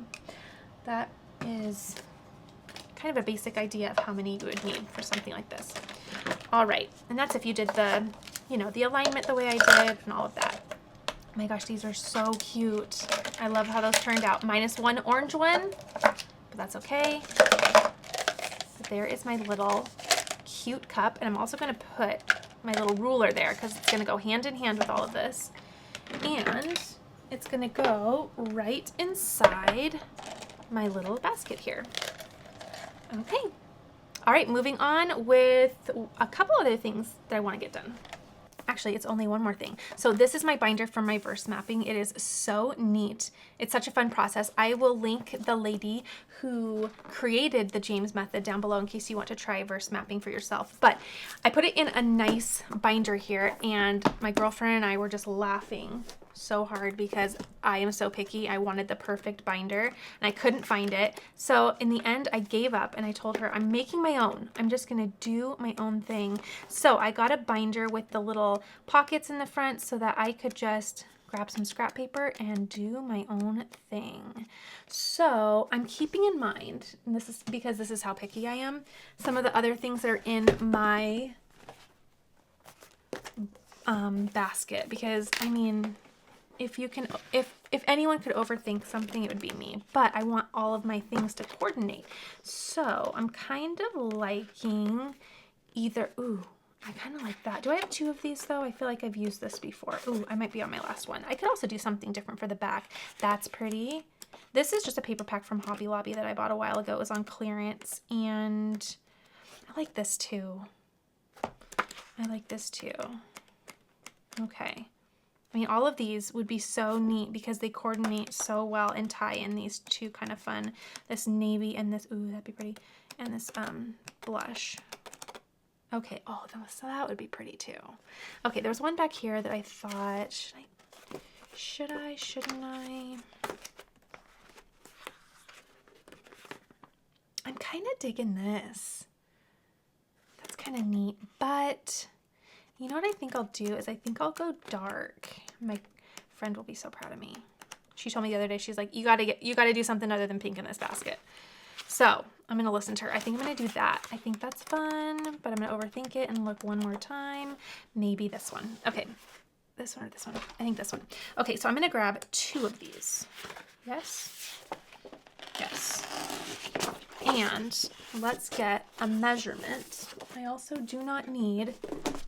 that is kind of a basic idea of how many you would need for something like this. All right, and that's if you did the, you know, the alignment the way I did and all of that. Oh my gosh, these are so cute. I love how those turned out. Minus one orange one, but that's okay. But there is my little cute cup, and I'm also going to put my little ruler there because it's going to go hand in hand with all of this, and it's going to go right inside my little basket here. Okay, all right, moving on with a couple other things that I want to get done. Actually, it's only one more thing. So this is my binder for my verse mapping. It is so neat. It's such a fun process. I will link the lady who created the James method down below in case you want to try verse mapping for yourself. But I put it in a nice binder here, and my girlfriend and I were just laughing so hard because I am so picky. I wanted the perfect binder and I couldn't find it. So in the end, I gave up and I told her I'm making my own. I'm just gonna do my own thing. So I got a binder with the little pockets in the front so that I could just grab some scrap paper and do my own thing. So I'm keeping in mind, and this is because this is how picky I am, some of the other things that are in my basket, because I mean, if anyone could overthink something, it would be me. But I want all of my things to coordinate. So I'm kind of liking either, ooh, I kind of like that. Do I have 2 of these though? I feel like I've used this before. Ooh, I might be on my last one. I could also do something different for the back. That's pretty. This is just a paper pack from Hobby Lobby that I bought a while ago. It was on clearance, and I like this too. I like this too. Okay. I mean, all of these would be so neat because they coordinate so well and tie in these 2 kind of fun, this navy and this, ooh, that'd be pretty, and this blush. Okay, oh, so that would be pretty too. Okay, there was one back here that I thought, shouldn't I? I'm kind of digging this. That's kind of neat, but you know what I think I'll do is I think I'll go dark. My friend will be so proud of me. She told me the other day, she's like, you gotta do something other than pink in this basket. So I'm gonna listen to her. I think I'm gonna do that. I think that's fun, but I'm gonna overthink it and look one more time. Maybe this one. Okay, this one or this one? I think this one. Okay, so I'm gonna grab 2 of these. Yes, yes. And let's get a measurement. I also do not need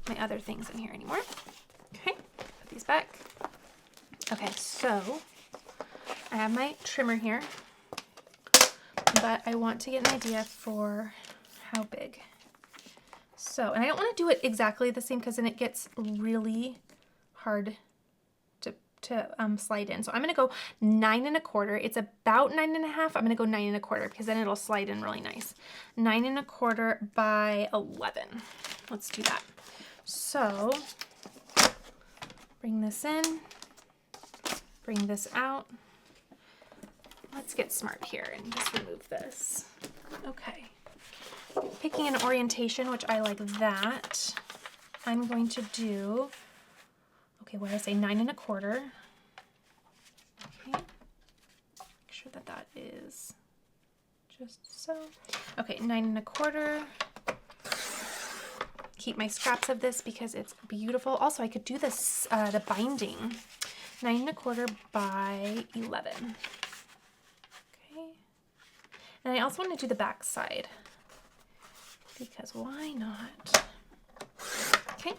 my other things in here anymore. Okay, put these back. Okay, so I have my trimmer here, but I want to get an idea for how big. So, and I don't want to do it exactly the same because then it gets really hard to slide in. So I'm going to go 9 1/4. It's about 9 1/2. I'm going to go 9 1/4 because then it'll slide in really nice. 9 1/4 by 11. Let's do that. So bring this in, bring this out. Let's get smart here and just remove this. Okay. Picking an orientation, which I like that. I'm going to do, okay, what did I say, 9 1/4. Okay. Make sure that that is just so. Okay, 9 1/4. Keep my scraps of this because it's beautiful. Also, I could do this, the binding. 9 1/4 by 11. Okay. And I also want to do the back side because why not? Okay.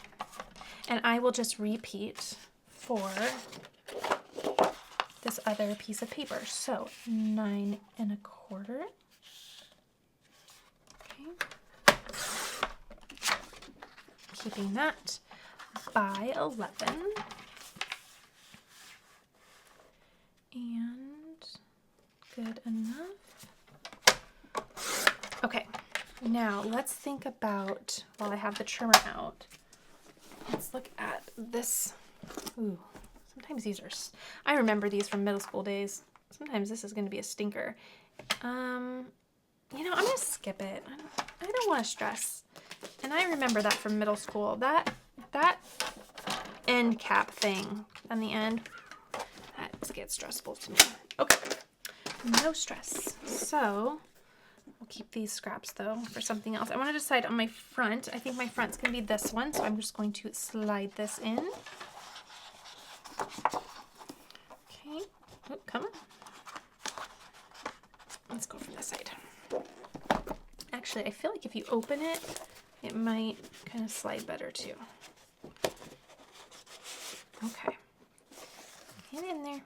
And I will just repeat for this other piece of paper. So 9 1/4. Okay. Keeping that by 11. And good enough. Okay, now let's think about, while I have the trimmer out, let's look at this. Ooh, sometimes these are, I remember these from middle school days. Sometimes this is going to be a stinker. You know, I'm going to skip it. I don't want to stress. And I remember that from middle school. That end cap thing on the end, that gets stressful to me. Okay, no stress. So we'll keep these scraps though for something else. I want to decide on my front. I think my front's going to be this one, so I'm just going to slide this in. Okay, oh, come on. Let's go from this side. Actually, I feel like if you open it, it might kind of slide better too. Okay, get in there.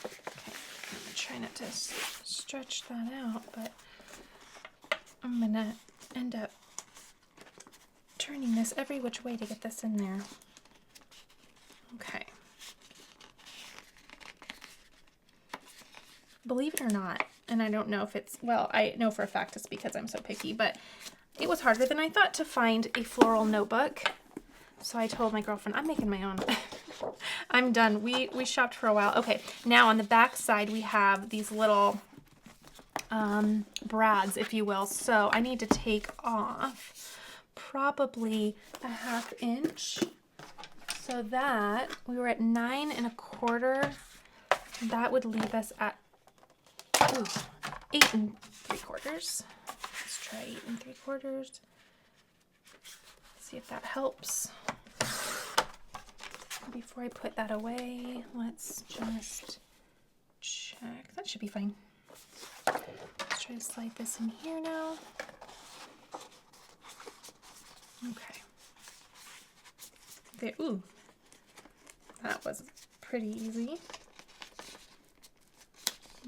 Okay, I'm gonna try not to stretch that out, but I'm gonna end up turning this every which way to get this in there. Okay. Believe it or not, and I don't know if it's, well, I know for a fact it's because I'm so picky, but it was harder than I thought to find a floral notebook. So I told my girlfriend, I'm making my own. I'm done. We shopped for a while. Okay, now on the back side we have these little brads, if you will. So I need to take off probably a 1/2 inch so that we were at 9 1/4. That would leave us at 8 3/4. Let's try 8 3/4. See if that helps. Before I put that away, let's just check. That should be fine. Let's try to slide this in here now. Okay. There. Ooh, that was pretty easy.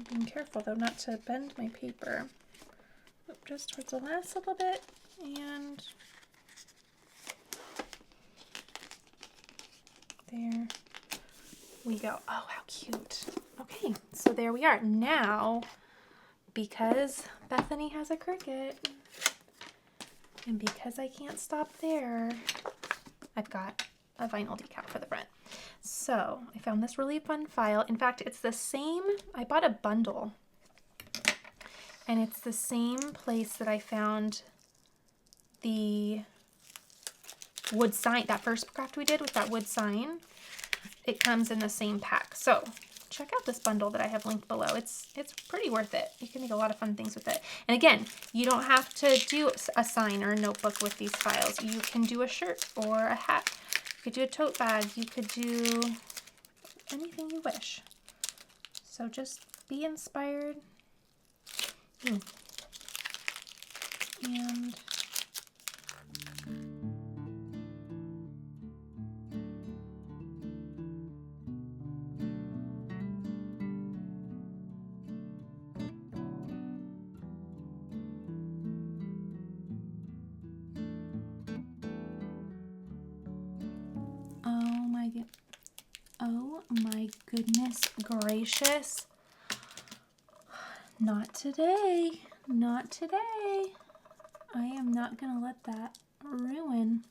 Being careful though not to bend my paper. Just towards the last little bit, and there we go. Oh, how cute. Okay, so there we are. Now, because Bethany has a Cricut, And because I can't stop there, I've got a vinyl decal for the front. So I found this really fun file. In fact, it's the same, I bought a bundle, and it's the same place that I found the wood sign, that first craft we did with that wood sign. It comes in the same pack. So check out this bundle that I have linked below. It's pretty worth it. You can make a lot of fun things with it. And again, you don't have to do a sign or a notebook with these files. You can do a shirt or a hat. You could do a tote bag. You could do anything you wish. So just be inspired. And oh my goodness gracious. Not today. Not today. I am not gonna let that ruin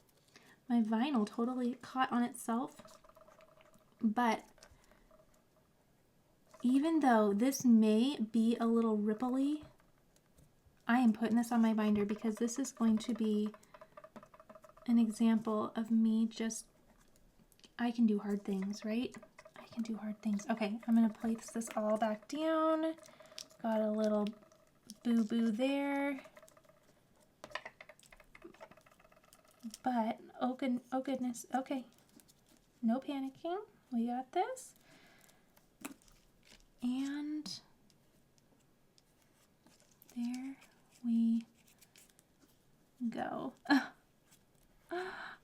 my vinyl. Totally caught on itself. But even though this may be a little ripply, I am putting this on my binder because this is going to be an example of me just, I can do hard things, right? I can do hard things. Okay, I'm gonna place this all back down. Got a little boo-boo there. But, oh goodness, okay. No panicking, we got this. And there we go.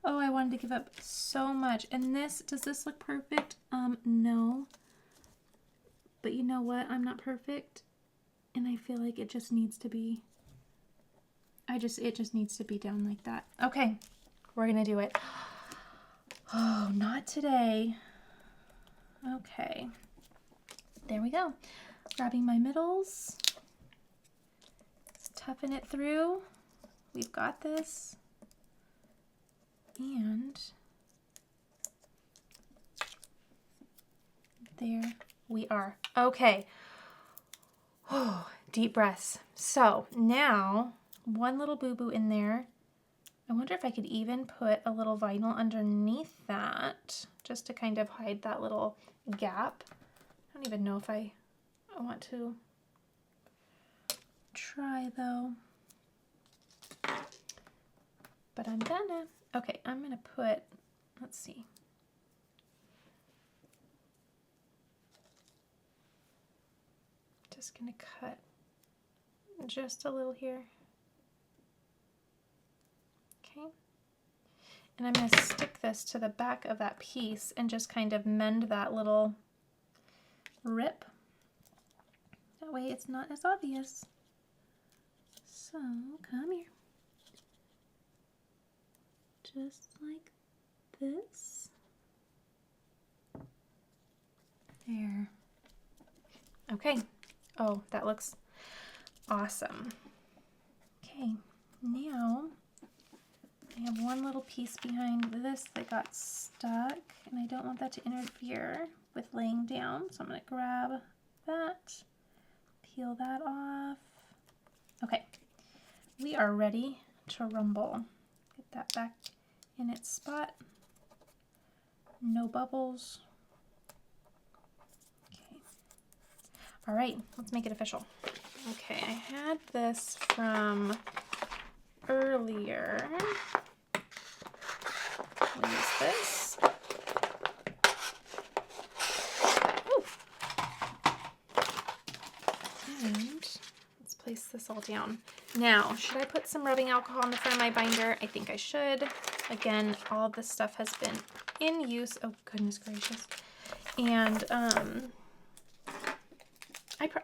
Oh, I wanted to give up so much. And this, does this look perfect? No. But you know what? I'm not perfect. And I feel like it just needs to be, it just needs to be down like that. Okay, we're gonna do it. Oh, not today. Okay, there we go. Grabbing my middles. Let's toughen it through. We've got this. And there we are. Okay. Oh, deep breaths. So now one little boo-boo in there. I wonder if I could even put a little vinyl underneath that just to kind of hide that little gap. I don't even know if I want to try though. But I'm gonna. Okay, I'm gonna put, let's see. Just gonna cut just a little here. Okay. And I'm gonna stick this to the back of that piece and just kind of mend that little rip. That way it's not as obvious. So come here. Just like this. There. Okay. Oh, that looks awesome. Okay, now I have one little piece behind this that got stuck, and I don't want that to interfere with laying down, so I'm going to grab that, peel that off. Okay, we are ready to rumble. Get that back in its spot. No bubbles. All right, let's make it official. Okay, I had this from earlier. We'll use this. Ooh. And let's place this all down. Now, should I put some rubbing alcohol on the front of my binder? I think I should. Again, all of this stuff has been in use. Oh, goodness gracious. And,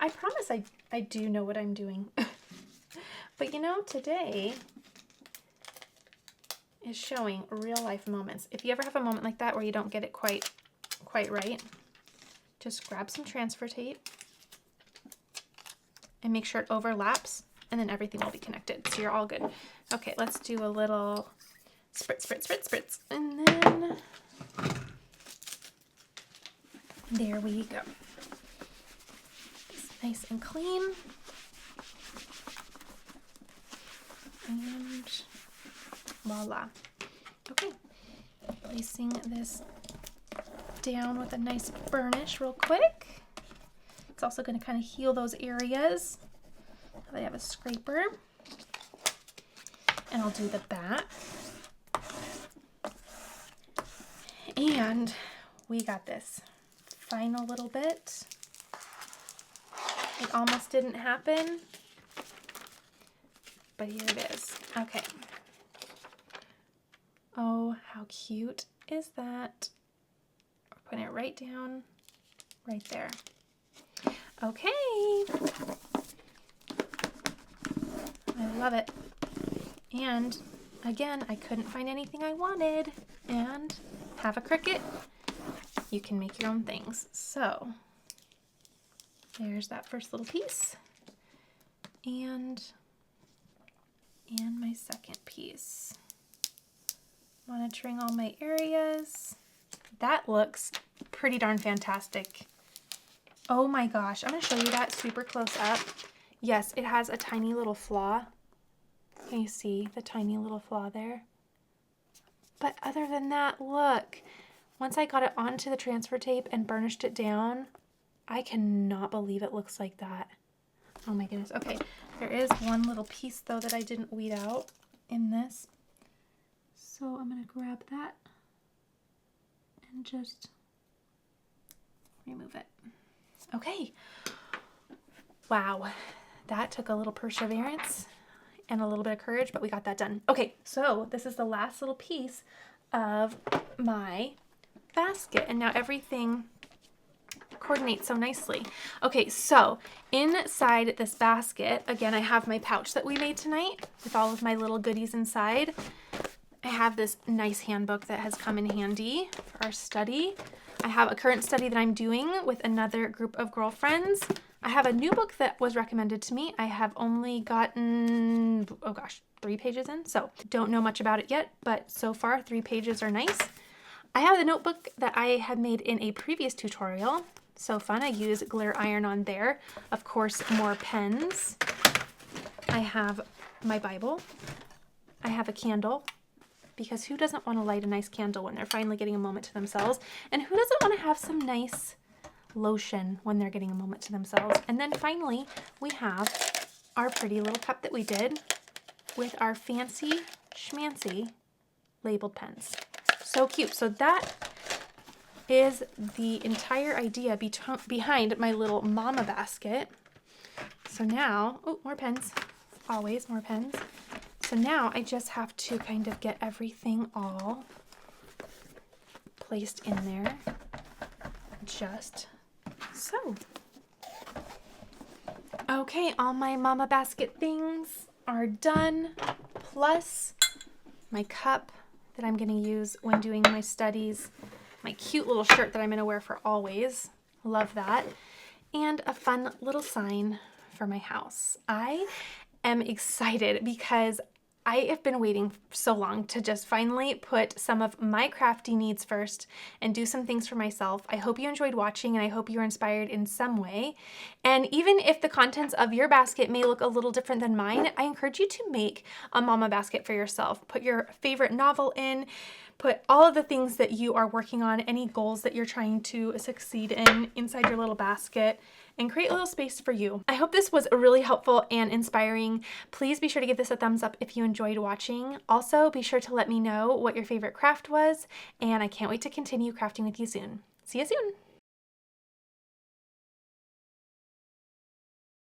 I promise I do know what I'm doing. But you know, today is showing real life moments. If you ever have a moment like that where you don't get it quite right, just grab some transfer tape and make sure it overlaps and then everything will be connected. So you're all good. Okay, let's do a little spritz, spritz, spritz, spritz. And then there we go. It's nice and clean. And voila. Okay, placing this down with a nice burnish real quick. It's also going to kind of heal those areas. I have a scraper. And I'll do the back. And we got this final little bit. It almost didn't happen, but here it is. Okay. Oh, how cute is that? We're putting it right down, right there. Okay. I love it. And again, I couldn't find anything I wanted. And have a Cricut. You can make your own things. So there's that first little piece. And my second piece. Monitoring all my areas. That looks pretty darn fantastic. Oh my gosh, I'm gonna show you that super close up. Yes, it has a tiny little flaw. Can you see the tiny little flaw there? But other than that, look. Once I got it onto the transfer tape and burnished it down, I cannot believe it looks like that. Oh my goodness. Okay, there is one little piece though that I didn't weed out in this. So I'm gonna grab that and just remove it. Okay. Wow, that took a little perseverance and a little bit of courage, but we got that done. Okay, so this is the last little piece of my basket, and now everything coordinates so nicely. Okay, so inside this basket, again, I have my pouch that we made tonight with all of my little goodies inside. I have this nice handbook that has come in handy for our study. I have a current study that I'm doing with another group of girlfriends. I have a new book that was recommended to me. I have only gotten, oh gosh, 3 pages in, so don't know much about it yet, but so far 3 pages are nice. I have the notebook that I had made in a previous tutorial. So fun. I use glitter iron on there. Of course, more pens. I have my Bible. I have a candle, because who doesn't want to light a nice candle when they're finally getting a moment to themselves? And who doesn't want to have some nice lotion when they're getting a moment to themselves? And then finally, we have our pretty little cup that we did with our fancy schmancy labeled pens. So cute. So that is the entire idea behind my little mama basket. So now, oh, more pens. Always more pens. So now I just have to kind of get everything all placed in there, just so. Okay, all my mama basket things are done, plus my cup that I'm going to use when doing my studies, my cute little shirt that I'm going to wear for always, love that, and a fun little sign for my house. I am excited because I have been waiting so long to just finally put some of my crafty needs first and do some things for myself. I hope you enjoyed watching, and I hope you were inspired in some way. And even if the contents of your basket may look a little different than mine, I encourage you to make a mama basket for yourself. Put your favorite novel in, put all of the things that you are working on, any goals that you're trying to succeed in inside your little basket, and create a little space for you. I hope this was really helpful and inspiring. Please be sure to give this a thumbs up if you enjoyed watching. Also, be sure to let me know what your favorite craft was, and I can't wait to continue crafting with you soon. See you soon.